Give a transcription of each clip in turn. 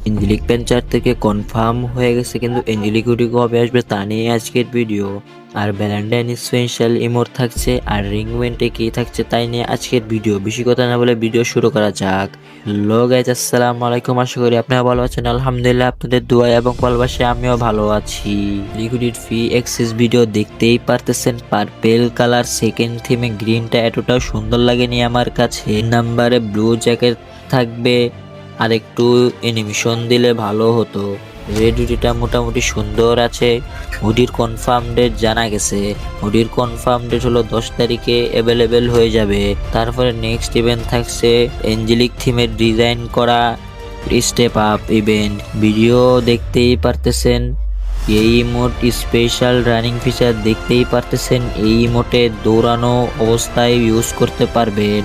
Angelic পেঞ্চার থেকে confirm হয়ে গেছে, কিন্তু এঞ্জেলিক হুডি কবে আসবে তা নিয়ে আজকের ভিডিও। আর ভ্যালেন্টাইন স্পেশাল ইমোট থাকছে, আর রিং ওয়েন্টে কি থাকছে তাই নিয়ে আজকের ভিডিও। বেশি কথা না বলে ভিডিও শুরু করা যাক। হ্যালো গাইস, আসসালামু আলাইকুম। আশা করি আপনারা ভালো আছেন। আলহামদুলিল্লাহ, আপনাদের দোয়া এবং ভালোবাসে আমিও ভালো আছি। লিকুইড ফ্রি অ্যাক্সেস ভিডিও দেখতেই পারতেছেন। পার্পেল কালার সেকেন্ড থিমে গ্রিনটা এতটাও সুন্দর লাগেনি আমার কাছে। নাম্বারে ব্লু জ্যাকেট থাকবে, আর একটু অ্যানিমেশন দিলে ভালো হতো। রেড হুডিটা মোটামুটি সুন্দর আছে। হুডির কনফার্ম ডেট জানা গেছে। হুডির কনফার্ম ডেট হলো 10 তারিখে অ্যাভেলেবেল হয়ে যাবে। তারপরে নেক্সট ইভেন্ট থাকছে এঞ্জেলিক থিমের ডিজাইন করা স্টেপ আপ ইভেন্ট। ভিডিও দেখতেই পারতেছেন। এই ইমোট স্পেশাল রানিং ফিচার দেখতেই পারতেছেন। এই ইমোটে দৌড়ানো অবস্থায় ইউজ করতে পারবেন।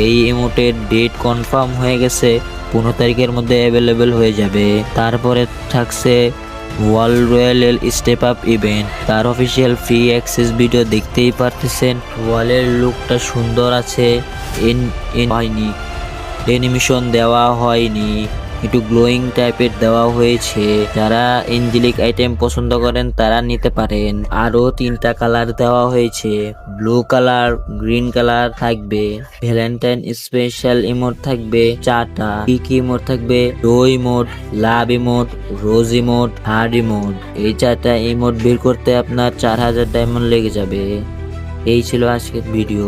এই ইমোটের ডেট কনফার্ম হয়ে গেছে, 15 তারিখের মধ্যে অ্যাভেলেবেল হয়ে যাবে। তারপরে থাকছে ওয়াল রয়্যাল স্টেপ আপ ইভেন্ট, তার অফিসিয়াল ফ্রি অ্যাক্সেস ভিডিও দেখতেই পারতেছেন। ওয়ালের লুকটা সুন্দর আছে, হয়নি, অ্যানিমেশন দেওয়া হয়নি, একটু গ্লোয়িং টাইপের দেওয়া হয়েছে। যারা এঞ্জেলিক আইটেম পছন্দ করেন তারা নিতে পারেন। আরো 3টা কালার দেওয়া হয়েছে, ব্লু কালার, গ্রিন কালার থাকবে। ভ্যালেন্টাইন স্পেশাল ইমোট থাকবে 4টা। কি ইমোট থাকবে? ডো emote, love emote, rose emote, heart emote. এই 4টা ইমোট বের করতে আপনার 4000 ডায়মন্ড লেগে যাবে। এই ছিল আজকের ভিডিও।